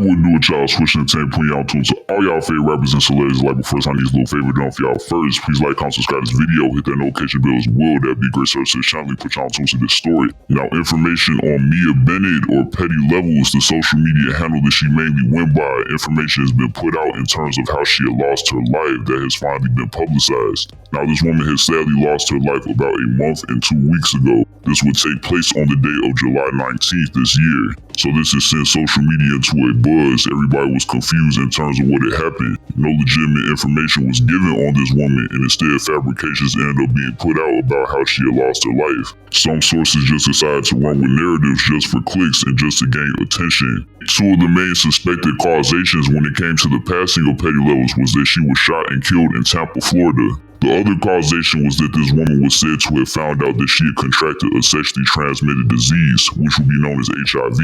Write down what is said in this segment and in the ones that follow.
boy Do It, y'all. Swish Entertainment putting y'all tunes to all y'all favorite rappers and celebrities. Like before time these little favorite done for y'all first. Please like, comment, subscribe to this video. Hit that notification bell as well. That'd be great service to the channel. Put y'all tunes to this story. Now, information on Mia Bennett or Petty Levels, the social media handle that she mainly went by. Information has been put out in terms of how she had lost her life that has finally been publicized. Now, this woman has sadly lost her life about a month and 2 weeks ago. This would take place on the day of July 19th this year. So this has sent social media into a buzz. Everybody was confused in terms of what had happened. No legitimate information was given on this woman, and instead fabrications ended up being put out about how she had lost her life. Some sources just decided to run with narratives just for clicks and just to gain attention. Two of the main suspected causations when it came to the passing of Petty Levels was that she was shot and killed in Tampa, Florida. The other causation was that this woman was said to have found out that she had contracted a sexually transmitted disease, which would be known as HIV.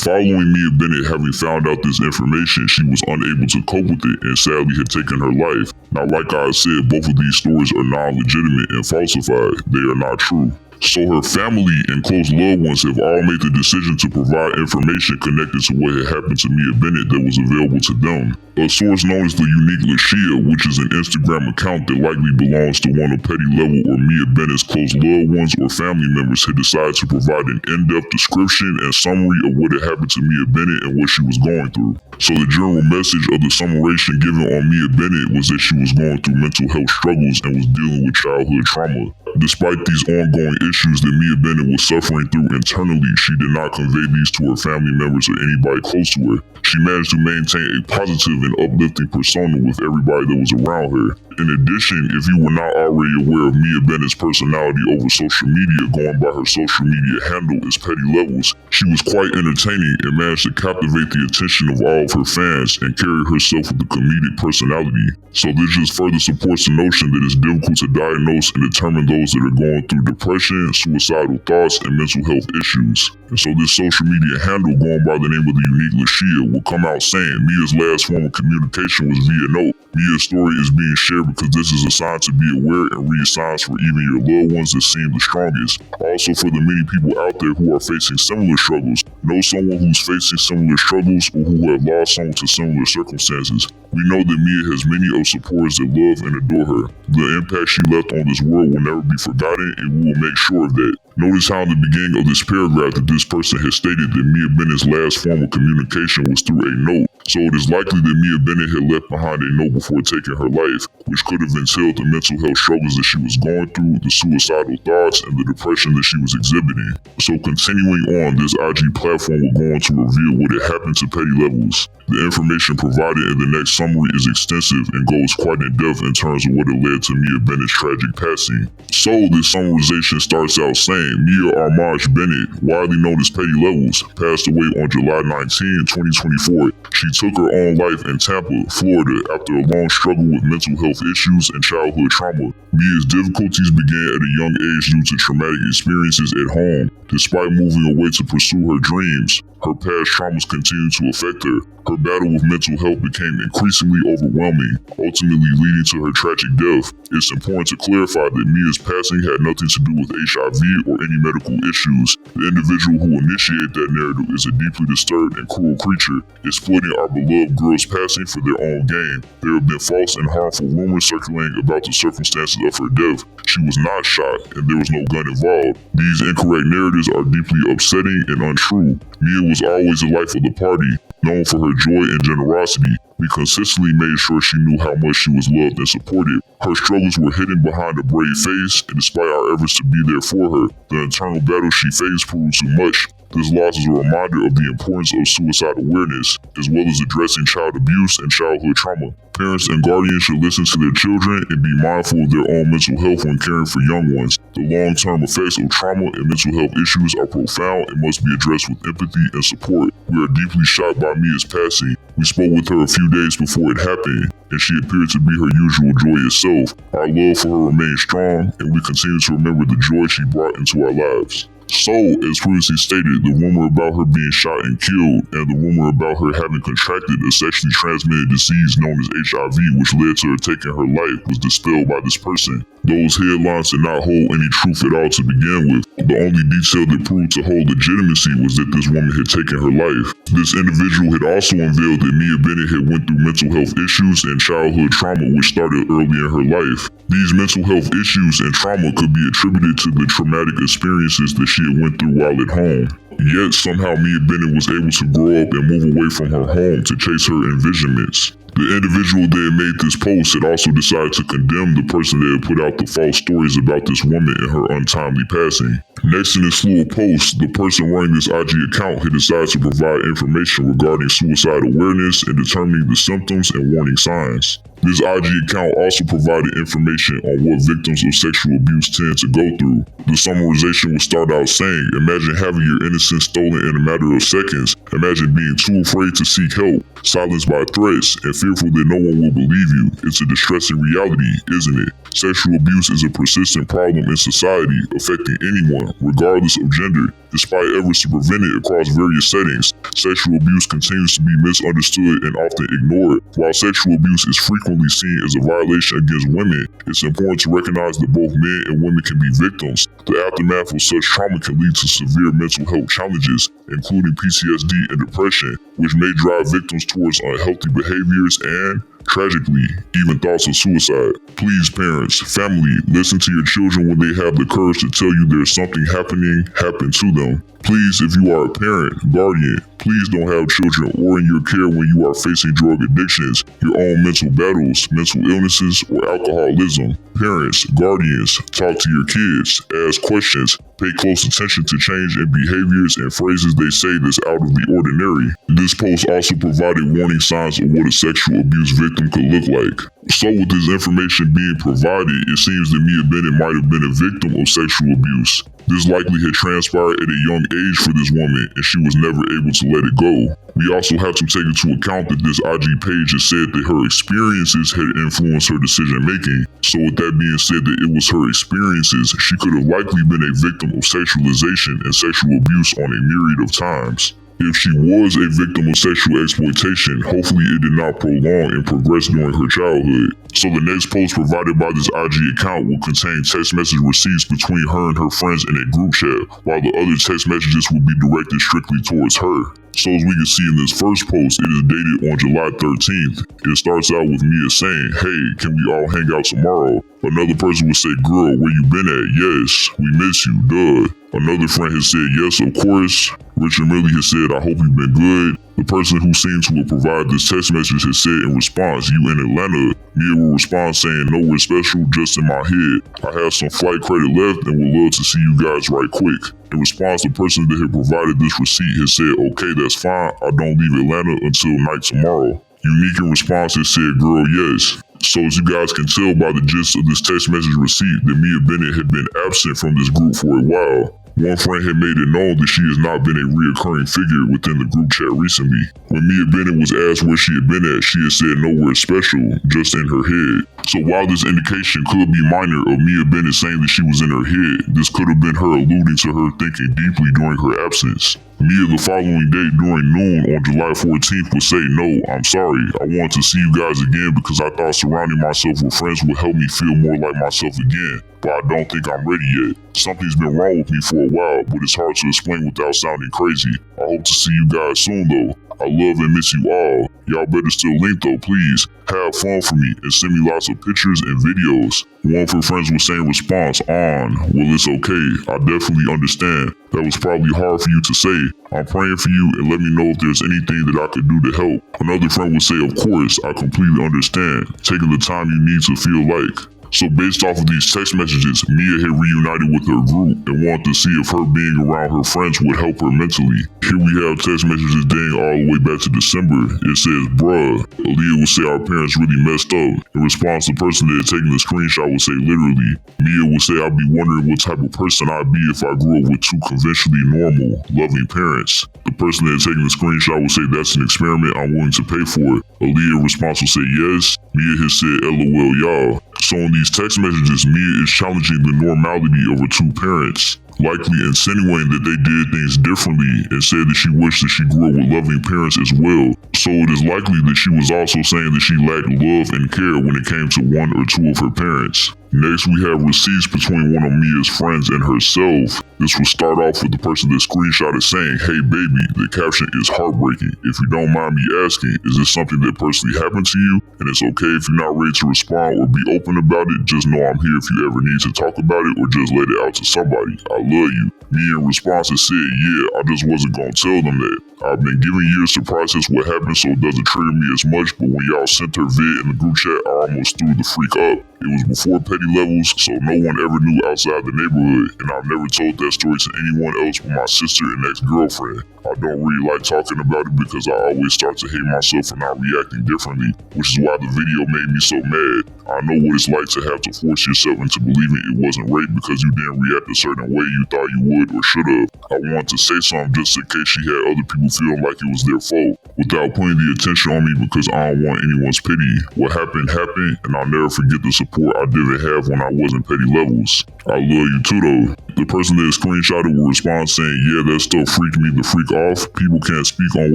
Following Mia Bennett having found out this information, she was unable to cope with it and sadly had taken her life. Now, like I said, both of these stories are non-legitimate and falsified. They are not true. So her family and close loved ones have all made the decision to provide information connected to what had happened to Mia Bennett that was available to them. A source known as the Unique Lashia, which is an Instagram account that likely belongs to one of Petty Level or Mia Bennett's close loved ones or family members, had decided to provide an in-depth description and summary of what had happened to Mia Bennett and what she was going through. So the general message of the summarization given on Mia Bennett was that she was going through mental health struggles and was dealing with childhood trauma. Despite these ongoing issues that Mia Bennett was suffering through internally, she did not convey these to her family members or anybody close to her. She managed to maintain a positive and uplifting persona with everybody that was around her. In addition, if you were not already aware of Mia Bennett's personality over social media, going by her social media handle as Petty Levels, she was quite entertaining and managed to captivate the attention of all of her fans and carry herself with a comedic personality. So this just further supports the notion that it's difficult to diagnose and determine those that are going through depression, suicidal thoughts, and mental health issues. And so this social media handle, going by the name of the Unique Lashia, will come out saying Mia's last form of communication was via note. Mia's story is being shared because this is a sign to be aware and read signs for even your loved ones that seem the strongest. Also, for the many people out there who are facing similar struggles, know someone who's facing similar struggles or who have lost someone to similar circumstances. We know that Mia has many of supporters that love and adore her. The impact she left on this world will never be forgotten, and we will make sure of that. Notice how in the beginning of this paragraph that this person has stated that Mia Bennett's last form of communication was through a note. So it is likely that Mia Bennett had left behind a note before taking her life, which could have entailed the mental health struggles that she was going through, the suicidal thoughts, and the depression that she was exhibiting. So continuing on, this IG platform will go on to reveal what had happened to Petty Levels. The information provided in the next summary is extensive and goes quite in depth in terms of what had led to Mia Bennett's tragic passing. So this summarization starts out saying Mia Armage Bennett, widely known as Petty Levels, passed away on July 19, 2024. She took her own life in Tampa, Florida, after a long struggle with mental health issues and childhood trauma. Mia's difficulties began at a young age due to traumatic experiences at home. Despite moving away to pursue her dreams, her past traumas continued to affect her. Her battle with mental health became increasingly overwhelming, ultimately leading to her tragic death. It's important to clarify that Mia's passing had nothing to do with HIV or any medical issues. The individual who initiated that narrative is a deeply disturbed and cruel creature, exploiting our beloved girl's passing for their own gain. There have been false and harmful rumors circulating about the circumstances of her death. She was not shot, and there was no gun involved. These incorrect narratives are deeply upsetting and untrue. Mia was always the life of the party, known for her joy and generosity. We consistently made sure she knew how much she was loved and supported. Her struggles were hidden behind a brave face, and despite our efforts to be there for her, the internal battle she faced proved too much. This loss is a reminder of the importance of suicide awareness, as well as addressing child abuse and childhood trauma. Parents and guardians should listen to their children and be mindful of their own mental health when caring for young ones. The long-term effects of trauma and mental health issues are profound and must be addressed with empathy and support. We are deeply shocked by Mia's passing. We spoke with her a few days before it happened, and she appeared to be her usual joyous self. Our love for her remains strong, and we continue to remember the joy she brought into our lives. So, as previously stated, the rumor about her being shot and killed, and the rumor about her having contracted a sexually transmitted disease known as HIV, which led to her taking her life, was dispelled by this person. Those headlines did not hold any truth at all to begin with. The only detail that proved to hold legitimacy was that this woman had taken her life. This individual had also unveiled that Mia Bennett had went through mental health issues and childhood trauma which started early in her life. These mental health issues and trauma could be attributed to the traumatic experiences that she had went through while at home. Yet somehow Mia Bennett was able to grow up and move away from her home to chase her envisionments. The individual that had made this post had also decided to condemn the person that had put out the false stories about this woman and her untimely passing. Next in this slew of posts, the person running this IG account had decided to provide information regarding suicide awareness and determining the symptoms and warning signs. This IG account also provided information on what victims of sexual abuse tend to go through. The summarization would start out saying, imagine having your innocence stolen in a matter of seconds. Imagine being too afraid to seek help, silenced by threats, and fearful that no one will believe you. It's a distressing reality, isn't it? Sexual abuse is a persistent problem in society, affecting anyone, regardless of gender. Despite efforts to prevent it across various settings, sexual abuse continues to be misunderstood and often ignored. While sexual abuse is frequently seen as a violation against women, it's important to recognize that both men and women can be victims. The aftermath of such trauma can lead to severe mental health challenges, including PTSD and depression, which may drive victims towards unhealthy behaviors and, tragically, even thoughts of suicide. Please, parents, family, listen to your children when they have the courage to tell you there's something happened to them. Please, if you are a parent, guardian, please don't have children or in your care when you are facing drug addictions, your own mental battles, mental illnesses, or alcoholism. Parents, guardians, talk to your kids, ask questions, pay close attention to change in behaviors and phrases they say that's out of the ordinary. This post also provided warning signs of what a sexual abuse victim could look like. So with this information being provided, it seems that Mia Bennett might have been a victim of sexual abuse. This likely had transpired at a young age for this woman, and she was never able to let it go. We also have to take into account that this IG page has said that her experiences had influenced her decision making. So with that being said that it was her experiences, she could have likely been a victim of sexualization and sexual abuse on a myriad of times. If she was a victim of sexual exploitation, hopefully it did not prolong and progress during her childhood. So the next post provided by this IG account will contain text message receipts between her and her friends in a group chat, while the other text messages will be directed strictly towards her. So as we can see in this first post, it is dated on July 13th. It starts out with Mia saying, hey, can we all hang out tomorrow? Another person would say, girl, where you been at? Yes, we miss you, duh. Another friend has said, yes, of course. Richard Millie has said, I hope you've been good. The person who seemed to have provided this text message has said in response, you in Atlanta? Mia will respond saying, nowhere special, just in my head. I have some flight credit left and would love to see you guys right quick. In response, the person that had provided this receipt has said, okay, that's fine. I don't leave Atlanta until night tomorrow. Unique in response has said, girl, yes. So as you guys can tell by the gist of this text message receipt that Mia Bennett had been absent from this group for a while. One friend had made it known that she has not been a reoccurring figure within the group chat recently. When Mia Bennett was asked where she had been at, she had said nowhere special, just in her head. So while this indication could be minor of Mia Bennett saying that she was in her head, this could have been her alluding to her thinking deeply during her absence. Mia the following day during noon on July 14th would say, no, I'm sorry. I wanted to see you guys again because I thought surrounding myself with friends would help me feel more like myself again. But I don't think I'm ready yet. Something's been wrong with me for a while, but it's hard to explain without sounding crazy. I hope to see you guys soon though. I love and miss you all. Y'all better still link though, please. Have fun for me and send me lots of pictures and videos. One of her friends would say in response, well, it's okay. I definitely understand. That was probably hard for you to say. I'm praying for you and let me know if there's anything that I could do to help. Another friend would say, of course, I completely understand. Taking the time you need to feel like. So based off of these text messages, Mia had reunited with her group and wanted to see if her being around her friends would help her mentally. Here we have text messages dating all the way back to December. It says, bruh. Aaliyah would say our parents really messed up. In response, the person that had taken the screenshot would say literally. Mia would say, I'd be wondering what type of person I'd be if I grew up with two conventionally normal, loving parents. The person that had taken the screenshot would say that's an experiment I'm willing to pay for it. Aaliyah's response would say yes. Mia has said LOL y'all. So in these text messages, Mia is challenging the normality of her two parents. likely insinuating that they did things differently and said that she wished that she grew up with loving parents as well. So it is likely that she was also saying that she lacked love and care when it came to one or two of her parents. Next, we have receipts between one of Mia's friends and herself. This will start off with the person that screenshotted saying, "Hey baby," the caption is heartbreaking. If you don't mind me asking, is this something that personally happened to you? And it's okay if you're not ready to respond or be open about it. Just know I'm here if you ever need to talk about it or just let it out to somebody. I love you. Mia in response has said, "Yeah, I just wasn't gonna tell them that. I've been given years to process what happened, so it doesn't trigger me as much, but when y'all sent her vid in the group chat, I almost threw the freak up. It was before petty levels, so no one ever knew outside the neighborhood, and I've never told that story to anyone else but my sister and ex-girlfriend. I don't really like talking about it because I always start to hate myself for not reacting differently, which is why the video made me so mad. I know what it's like to have to force yourself into believing it wasn't rape because you didn't react a certain way you thought you would or should have. I wanted to say something just in case she had other people feeling like it was their fault, without putting the attention on me because I don't want anyone's pity. What happened happened, and I'll never forget the support I didn't have when I wasn't petty levels. I love you too though." The person that screenshotted will respond saying, "Yeah, that stuff freaked me the freak off. People can't speak on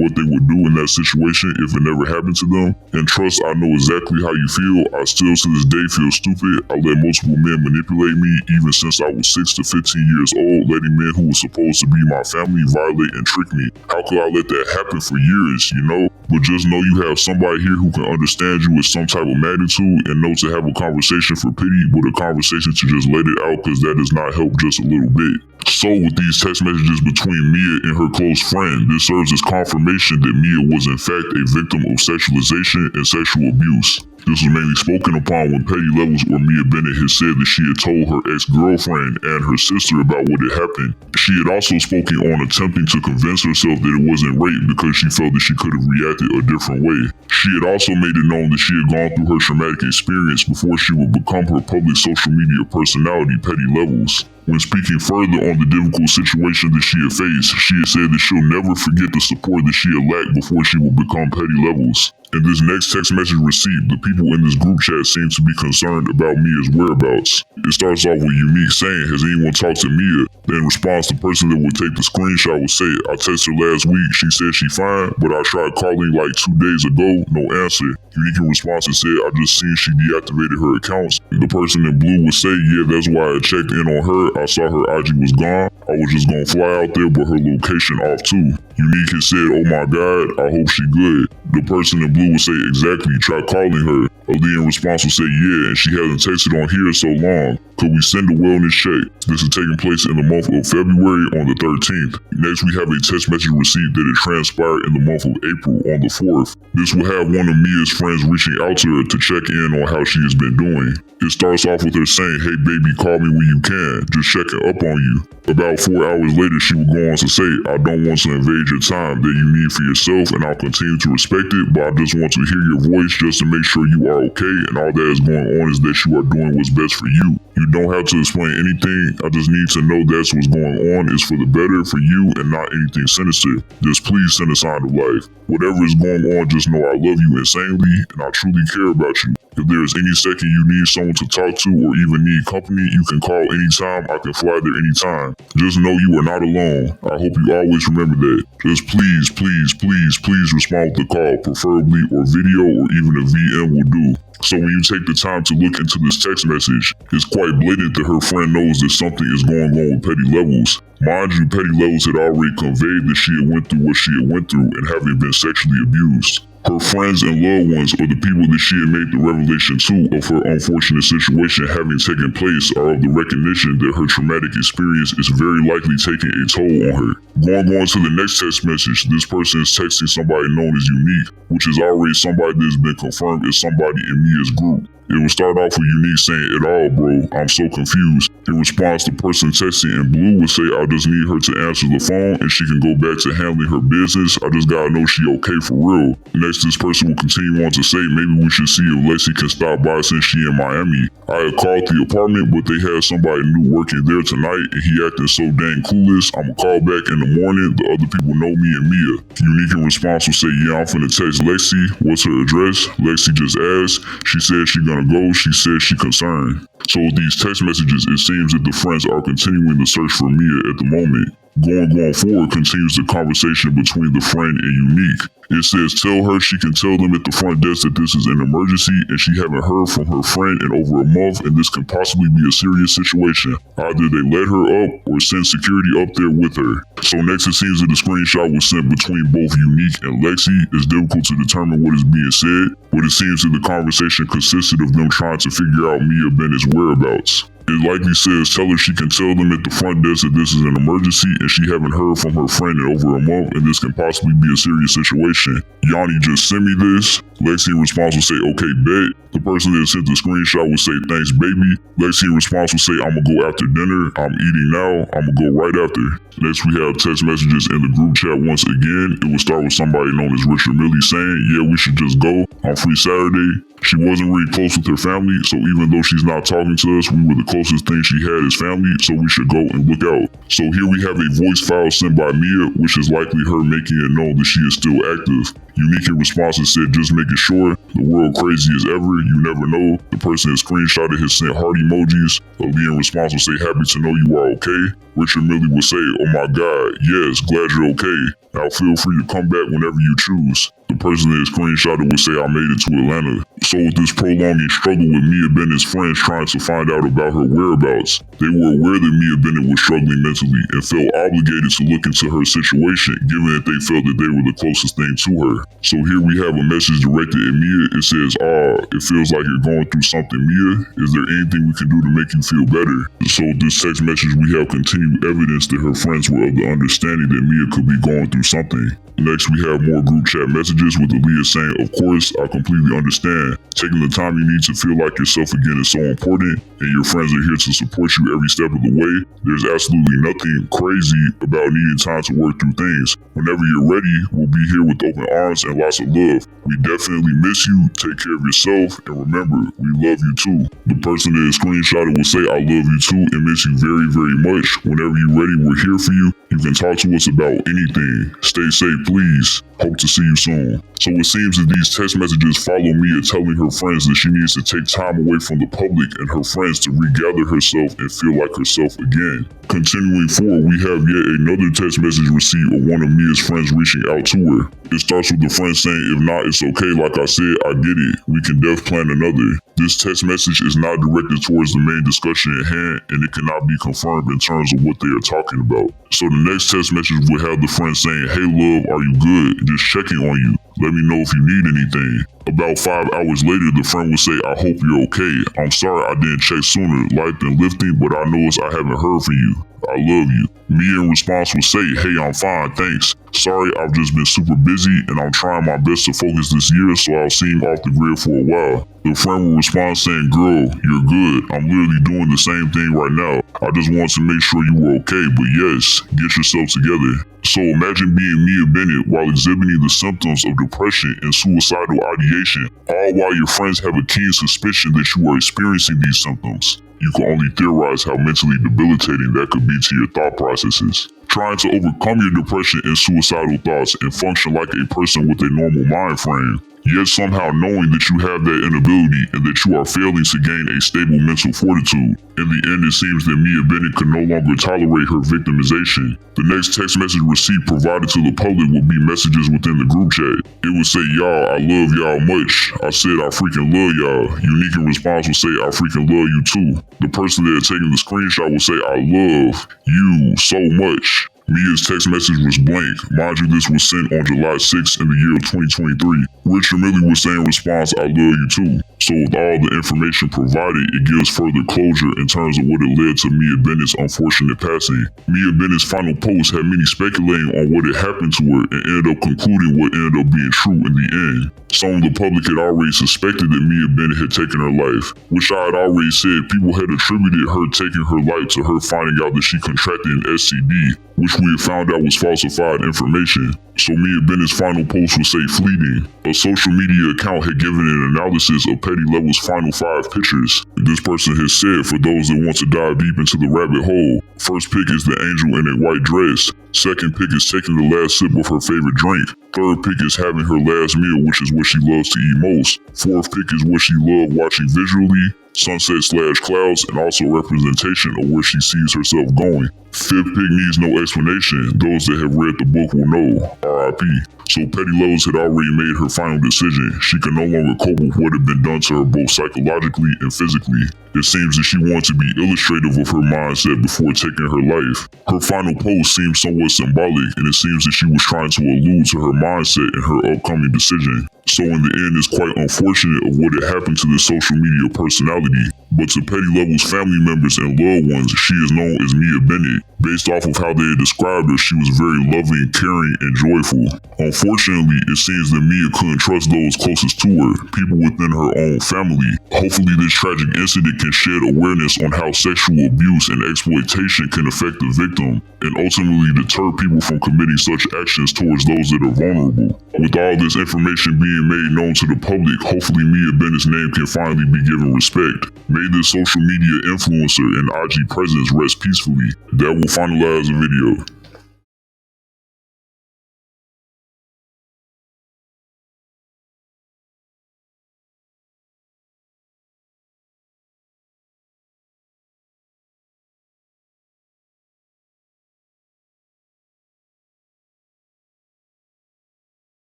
what they would do in that situation if it never happened to them. And trust, I know exactly how you feel. I still to this day feel stupid. I let multiple men manipulate me even since I was 6 to 15 years old, letting men who were supposed to be my family violate and trick me. How could I let that happen for years, you know? But just know you have somebody here who can understand you with some type of magnitude and know to have a conversation for pity, but a conversation to just let it out because that does not help just a little bit." So with these text messages between Mia and her close friend, this serves as confirmation that Mia was in fact a victim of sexualization and sexual abuse. This was mainly spoken upon when Petty Levels or Mia Bennett had said that she had told her ex-girlfriend and her sister about what had happened. She had also spoken on attempting to convince herself that it wasn't rape because she felt that she could have reacted a different way. She had also made it known that she had gone through her traumatic experience before she would become her public social media personality, Petty Levels. When speaking further on the difficult situation that she had faced, she had said that she'll never forget the support that she had lacked before she would become Petty Levels. In this next text message received, the people in this group chat seem to be concerned about Mia's whereabouts. It starts off with Unique saying, "Has anyone talked to Mia?" Then in response, the person that would take the screenshot would say, "I texted her last week. She said she fine, but I tried calling like 2 days ago. No answer." Unique in response said, "I just seen she deactivated her accounts." The person in blue would say, "Yeah, that's why I checked in on her. I saw her IG was gone. I was just gonna fly out there, but her location off too." Unique had said, "Oh my God, I hope she good." The person in blue would say, "Exactly, try calling her." Ali in response would say, "Yeah, and she hasn't texted on here so long. Could we send a wellness check?" This is taking place in the month of February on the 13th. Next, we have a text message received that it transpired in the month of April on the 4th. This will have one of Mia's friends reaching out to her to check in on how she has been doing. It starts off with her saying, "Hey baby, call me when you can, just checking up on you." About 4 hours later, she would go on to say, "I don't want to invade your time that you need for yourself, and I'll continue to respect it, but I just want to hear your voice just to make sure you are okay, and all that is going on is that you are doing what's best for you. You don't have to explain anything. I just need to know that's what's going on is for the better for you and not anything sinister. Just please send a sign of life. Whatever is going on, just know I love you insanely, and I truly care about you. If there is any second you need someone to talk to or even need company, you can call anytime. I can fly there anytime. Just know you are not alone. I hope you always remember that. Just please, please, please, please respond with a call, preferably or video or even a VM will do." So when you take the time to look into this text message, it's quite blatant that her friend knows that something is going on with Petty Levels. Mind you, Petty Levels had already conveyed that she had went through what she had went through and having been sexually abused. Her friends and loved ones, or the people that she had made the revelation to of her unfortunate situation having taken place, are of the recognition that her traumatic experience is very likely taking a toll on her. Going to the next text message, this person is texting somebody known as Unique, which is already somebody that has been confirmed as somebody in Mia's group. It will start off with Unique saying, "It all, bro. I'm so confused." In response, the person texting in blue would say, "I just need her to answer the phone and she can go back to handling her business. I just gotta know she okay for real." Next Next, this person will continue on to say, maybe we should see if Lexi can stop by since she in Miami. I had called the apartment, but they had somebody new working there tonight, and he acting so dang clueless. I'ma call back in the morning. The other people know me and Mia. Unique in response will say, yeah, I'm finna text Lexi. What's her address? Lexi just asked. She said she gonna go. She said she concerned. So with these text messages, it seems that the friends are continuing the search for Mia at the moment. Going forward continues the conversation between the friend and Unique. It says, tell her she can tell them at the front desk that this is an emergency and she haven't heard from her friend in over a month and this can possibly be a serious situation. Either they let her up or send security up there with her. So next it seems that the screenshot was sent between both Unique and Lexi. It's difficult to determine what is being said, but it seems that the conversation consisted of them trying to figure out Mia Bennett's whereabouts. It likely says tell her she can tell them at the front desk that this is an emergency and she haven't heard from her friend in over a month and this can possibly be a serious situation. Yanni, just send me this. Lexi in response will say, okay, bet. The person that sent the screenshot will say, thanks, baby. Lexi in response will say, I'ma go after dinner. I'm eating now. I'ma go right after. Next, we have text messages in the group chat once again. It will start with somebody known as Richard Millie saying, yeah, we should just go. I'm free Saturday. She wasn't really close with her family, so even though she's not talking to us, we were the closest thing she had as family, so we should go and look out. So here we have a voice file sent by Mia, which is likely her making it known that she is still active. Unique in response has said, just making sure, the world crazy as ever, you never know. The person that screenshotted has sent heart emojis. Aaliyah in response will say, happy to know you are okay. Richard Millie will say, oh my god, yes, glad you're okay. Now feel free to come back whenever you choose. The person that screenshotted would say, I made it to Atlanta. So with this prolonging struggle with Mia Bennett's friends trying to find out about her whereabouts, they were aware that Mia Bennett was struggling mentally and felt obligated to look into her situation, given that they felt that they were the closest thing to her. So here we have a message directed at Mia. It says, it feels like you're going through something, Mia. Is there anything we can do to make you feel better? So with this text message, we have continued evidence that her friends were of the understanding that Mia could be going through something. Next, we have more group chat messages with Aaliyah saying, of course, I completely understand. Taking the time you need to feel like yourself again is so important, and your friends are here to support you every step of the way. There's absolutely nothing crazy about needing time to work through things. Whenever you're ready, we'll be here with open arms and lots of love. We definitely miss you. Take care of yourself, and remember, we love you too. The person that is screenshotted will say, I love you too and miss you very, very much. Whenever you're ready, we're here for you. You can talk to us about anything. Stay safe, please. Hope to see you soon. So it seems that these text messages follow Mia telling her friends that she needs to take time away from the public and her friends to regather herself and feel like herself again. Continuing forward, we have yet another text message received of one of Mia's friends reaching out to her. It starts with the friend saying, if not, it's okay, like I said, I get it. We can def plan another. This text message is not directed towards the main discussion at hand, and it cannot be confirmed in terms of what they are talking about. So the next text message will have the friend saying, hey love, are you good? Just checking on you. Let me know if you need anything. About 5 hours later, the friend will say, I hope you're okay. I'm sorry I didn't check sooner. Life been lifting, but I noticed I haven't heard from you. I love you. Mia in response will say, hey, I'm fine, thanks. Sorry, I've just been super busy and I'm trying my best to focus this year so I'll seem off the grid for a while. The friend will respond saying, girl, you're good. I'm literally doing the same thing right now. I just want to make sure you were okay, but yes, get yourself together. So imagine being Mia Bennett while exhibiting the symptoms of depression and suicidal ideation, all while your friends have a keen suspicion that you are experiencing these symptoms. You can only theorize how mentally debilitating that could be to your thought processes. Trying to overcome your depression and suicidal thoughts and function like a person with a normal mind frame, yet somehow knowing that you have that inability and that you are failing to gain a stable mental fortitude. In the end, it seems that Mia Bennett could no longer tolerate her victimization. The next text message receipt provided to the public will be messages within the group chat. It will say, y'all, I love y'all much. I said I freaking love y'all. Unique in response will say, I freaking love you too. The person that had taken the screenshot will say, I love you so much. Mia's text message was blank. Mind you, this was sent on July 6th in the year of 2023. Richard Millie was saying in response, I love you too. So with all the information provided, it gives further closure in terms of what it led to Mia Bennett's unfortunate passing. Mia Bennett's final post had many speculating on what had happened to her and ended up concluding what ended up being true in the end. Some of the public had already suspected that Mia Bennett had taken her life, which I had already said people had attributed her taking her life to her finding out that she contracted an STD, which we had found out was falsified information. So Mia Bennett's final post would say fleeting. A social media account had given an analysis of Petty Level's final 5 pictures. This person has said, for those that want to dive deep into the rabbit hole, first pic is the angel in a white dress. Second pic is taking the last sip of her favorite drink. Third pic is having her last meal, which is what she loves to eat most. Fourth pic is what she loved watching visually, sunset/clouds, and also representation of where she sees herself going. Fifth pic needs no explanation. Those that have read the book will know. R.I.P. So Petty Levels had already made her final decision. She could no longer cope with what had been done to her both psychologically and physically. It seems that she wanted to be illustrative of her mindset before taking her life. Her final post seems somewhat symbolic, and it seems that she was trying to allude to her mindset and her upcoming decision. So in the end, it's quite unfortunate of what had happened to this social media personality. But to Petty Level's family members and loved ones, she is known as Mia Bennett. Based off of how they had described her, she was very loving, caring, and joyful. Unfortunately, it seems that Mia couldn't trust those closest to her, people within her own family. Hopefully this tragic incident can shed awareness on how sexual abuse and exploitation can affect the victim, and ultimately deter people from committing such actions towards those that are vulnerable. With all this information being made known to the public, hopefully Mia Bennett's name can finally be given respect. May this social media influencer and IG presence rest peacefully. That will finalize the video.